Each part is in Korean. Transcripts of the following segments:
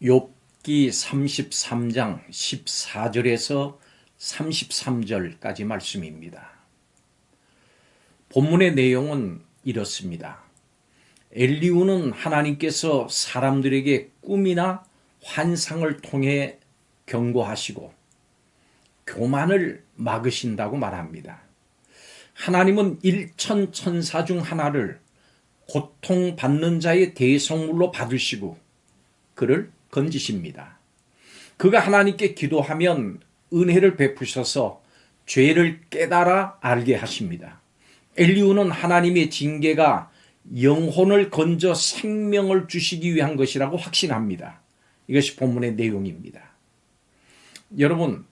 욥기 33장 14절에서 33절까지 말씀입니다. 본문의 내용은 이렇습니다. 엘리후는 하나님께서 사람들에게 꿈이나 환상을 통해 경고하시고 교만을 막으신다고 말합니다. 하나님은 일천 천사 중 하나를 고통받는 자의 대성물로 받으시고 그를 건지십니다. 그가 하나님께 기도하면 은혜를 베푸셔서 죄를 깨달아 알게 하십니다. 엘리후는 하나님의 징계가 영혼을 건져 생명을 주시기 위한 것이라고 확신합니다. 이것이 본문의 내용입니다. 여러분,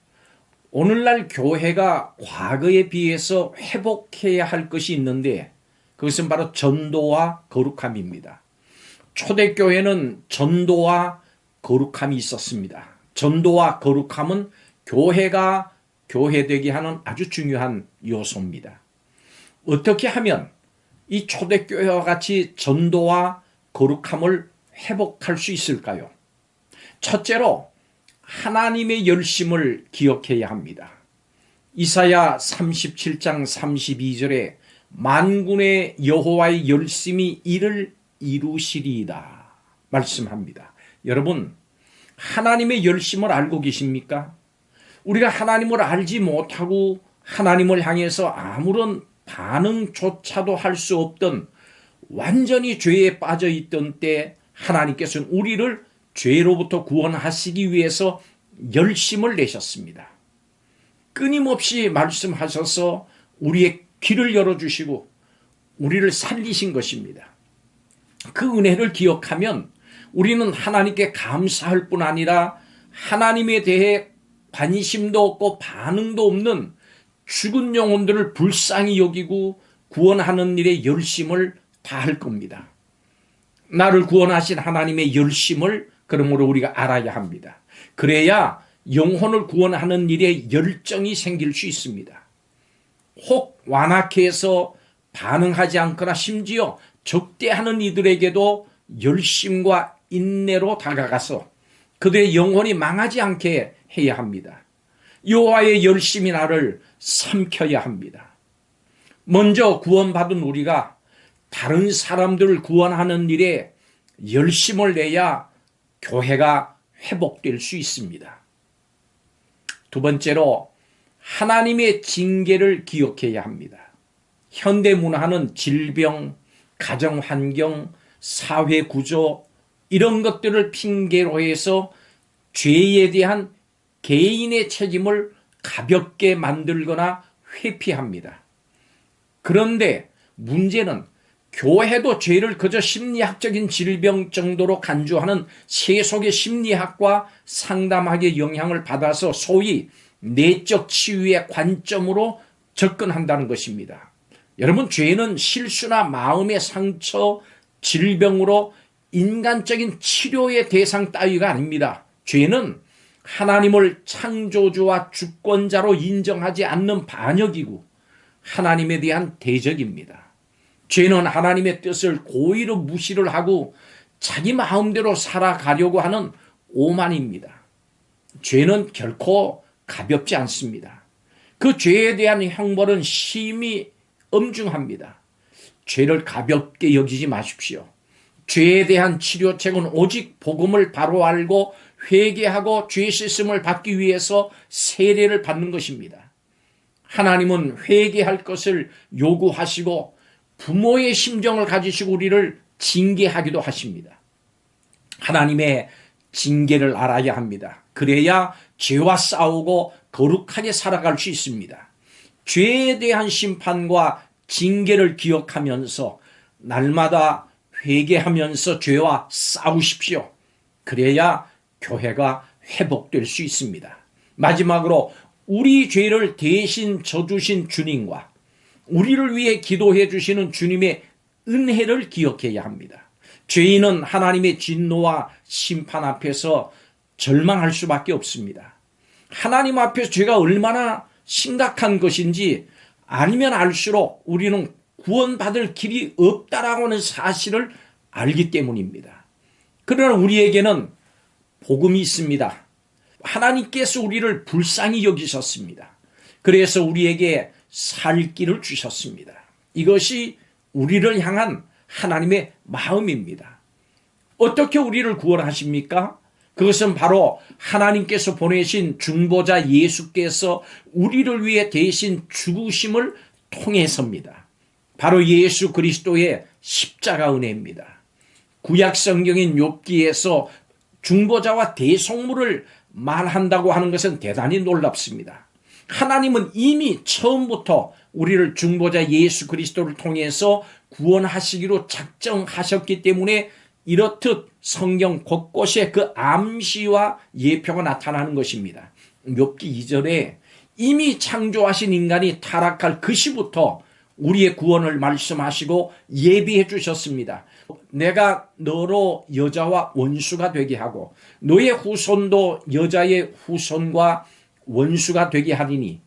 오늘날 교회가 과거에 비해서 회복해야 할 것이 있는데 그것은 바로 전도와 거룩함입니다. 초대교회는 전도와 거룩함이 있었습니다. 전도와 거룩함은 교회가 교회되게 하는 아주 중요한 요소입니다. 어떻게 하면 이 초대교회와 같이 전도와 거룩함을 회복할 수 있을까요? 첫째로 하나님의 열심을 기억해야 합니다. 이사야 37장 32절에 만군의 여호와의 열심이 이를 이루시리이다 말씀합니다. 여러분, 하나님의 열심을 알고 계십니까? 우리가 하나님을 알지 못하고 하나님을 향해서 아무런 반응조차도 할 수 없던 완전히 죄에 빠져 있던 때 하나님께서는 우리를 죄로부터 구원하시기 위해서 열심을 내셨습니다. 끊임없이 말씀하셔서 우리의 귀를 열어주시고 우리를 살리신 것입니다. 그 은혜를 기억하면 우리는 하나님께 감사할 뿐 아니라 하나님에 대해 관심도 없고 반응도 없는 죽은 영혼들을 불쌍히 여기고 구원하는 일에 열심을 다할 겁니다. 나를 구원하신 하나님의 열심을 그러므로 우리가 알아야 합니다. 그래야 영혼을 구원하는 일에 열정이 생길 수 있습니다. 혹 완악해 해서 반응하지 않거나 심지어 적대하는 이들에게도 열심과 인내로 다가가서 그들의 영혼이 망하지 않게 해야 합니다. 여호와의 열심이 나를 삼켜야 합니다. 먼저 구원받은 우리가 다른 사람들을 구원하는 일에 열심을 내야 교회가 회복될 수 있습니다. 두 번째로 하나님의 징계를 기억해야 합니다. 현대 문화는 질병, 가정환경, 사회구조 이런 것들을 핑계로 해서 죄에 대한 개인의 책임을 가볍게 만들거나 회피합니다. 그런데 문제는 교회도 죄를 그저 심리학적인 질병 정도로 간주하는 세속의 심리학과 상담학의 영향을 받아서 소위 내적 치유의 관점으로 접근한다는 것입니다. 여러분, 죄는 실수나 마음의 상처, 질병으로 인간적인 치료의 대상 따위가 아닙니다. 죄는 하나님을 창조주와 주권자로 인정하지 않는 반역이고 하나님에 대한 대적입니다. 죄는 하나님의 뜻을 고의로 무시를 하고 자기 마음대로 살아가려고 하는 오만입니다. 죄는 결코 가볍지 않습니다. 그 죄에 대한 형벌은 심히 엄중합니다. 죄를 가볍게 여기지 마십시오. 죄에 대한 치료책은 오직 복음을 바로 알고 회개하고 죄 씻음을 받기 위해서 세례를 받는 것입니다. 하나님은 회개할 것을 요구하시고 부모의 심정을 가지시고 우리를 징계하기도 하십니다. 하나님의 징계를 알아야 합니다. 그래야 죄와 싸우고 거룩하게 살아갈 수 있습니다. 죄에 대한 심판과 징계를 기억하면서 날마다 회개하면서 죄와 싸우십시오. 그래야 교회가 회복될 수 있습니다. 마지막으로 우리 죄를 대신 져주신 주님과 우리를 위해 기도해 주시는 주님의 은혜를 기억해야 합니다. 죄인은 하나님의 진노와 심판 앞에서 절망할 수밖에 없습니다. 하나님 앞에서 죄가 얼마나 심각한 것인지 알면 알수록 우리는 구원받을 길이 없다라고 하는 사실을 알기 때문입니다. 그러나 우리에게는 복음이 있습니다. 하나님께서 우리를 불쌍히 여기셨습니다. 그래서 우리에게 살 길을 주셨습니다. 이것이 우리를 향한 하나님의 마음입니다. 어떻게 우리를 구원하십니까? 그것은 바로 하나님께서 보내신 중보자 예수께서 우리를 위해 대신 죽으심을 통해서입니다. 바로 예수 그리스도의 십자가 은혜입니다. 구약 성경인 욥기에서 중보자와 대속물을 말한다고 하는 것은 대단히 놀랍습니다. 하나님은 이미 처음부터 우리를 중보자 예수 그리스도를 통해서 구원하시기로 작정하셨기 때문에 이렇듯 성경 곳곳에 그 암시와 예표가 나타나는 것입니다. 욥기 2절에 이미 창조하신 인간이 타락할 그 시부터 우리의 구원을 말씀하시고 예비해 주셨습니다. 내가 너로 여자와 원수가 되게 하고 너의 후손도 여자의 후손과 원수가 되게 하리니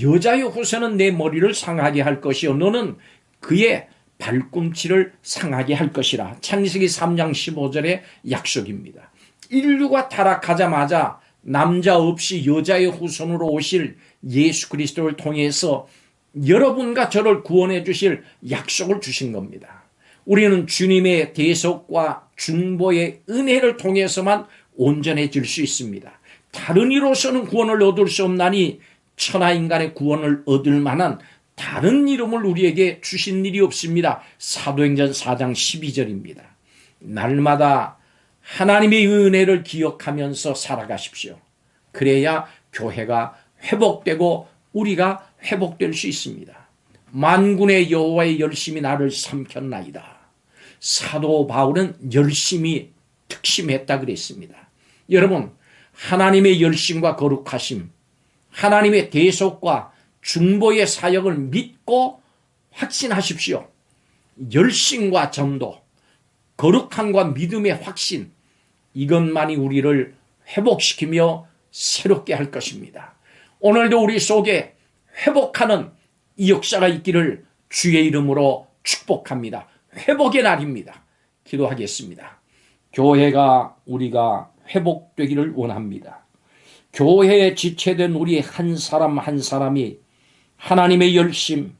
여자의 후손은 내 머리를 상하게 할 것이요 너는 그의 발꿈치를 상하게 할 것이라. 창세기 3장 15절의 약속입니다. 인류가 타락하자마자 남자 없이 여자의 후손으로 오실 예수 그리스도를 통해서 여러분과 저를 구원해 주실 약속을 주신 겁니다. 우리는 주님의 대속과 중보의 은혜를 통해서만 온전해질 수 있습니다. 다른 이로서는 구원을 얻을 수 없나니 천하인간의 구원을 얻을 만한 다른 이름을 우리에게 주신 일이 없습니다. 사도행전 4장 12절입니다. 날마다 하나님의 은혜를 기억하면서 살아가십시오. 그래야 교회가 회복되고 우리가 회복될 수 있습니다. 만군의 여호와의 열심히 나를 삼켰나이다. 사도 바울은 열심히 특심했다 그랬습니다. 여러분, 하나님의 열심과 거룩하심, 하나님의 대속과 중보의 사역을 믿고 확신하십시오. 열심과 전도, 거룩함과 믿음의 확신, 이것만이 우리를 회복시키며 새롭게 할 것입니다. 오늘도 우리 속에 회복하는 이 역사가 있기를 주의 이름으로 축복합니다. 회복의 날입니다. 기도하겠습니다. 교회가 우리가 회복되기를 원합니다. 교회에 지체된 우리 한 사람 한 사람이 하나님의 열심,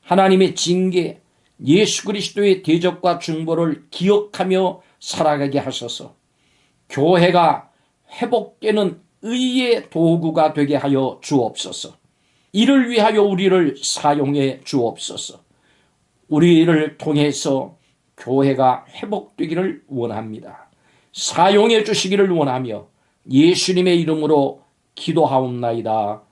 하나님의 징계, 예수 그리스도의 대적과 중보를 기억하며 살아가게 하소서. 교회가 회복되는 의의 도구가 되게 하여 주옵소서. 이를 위하여 우리를 사용해 주옵소서. 우리를 통해서 교회가 회복되기를 원합니다. 사용해 주시기를 원하며 예수님의 이름으로 기도하옵나이다.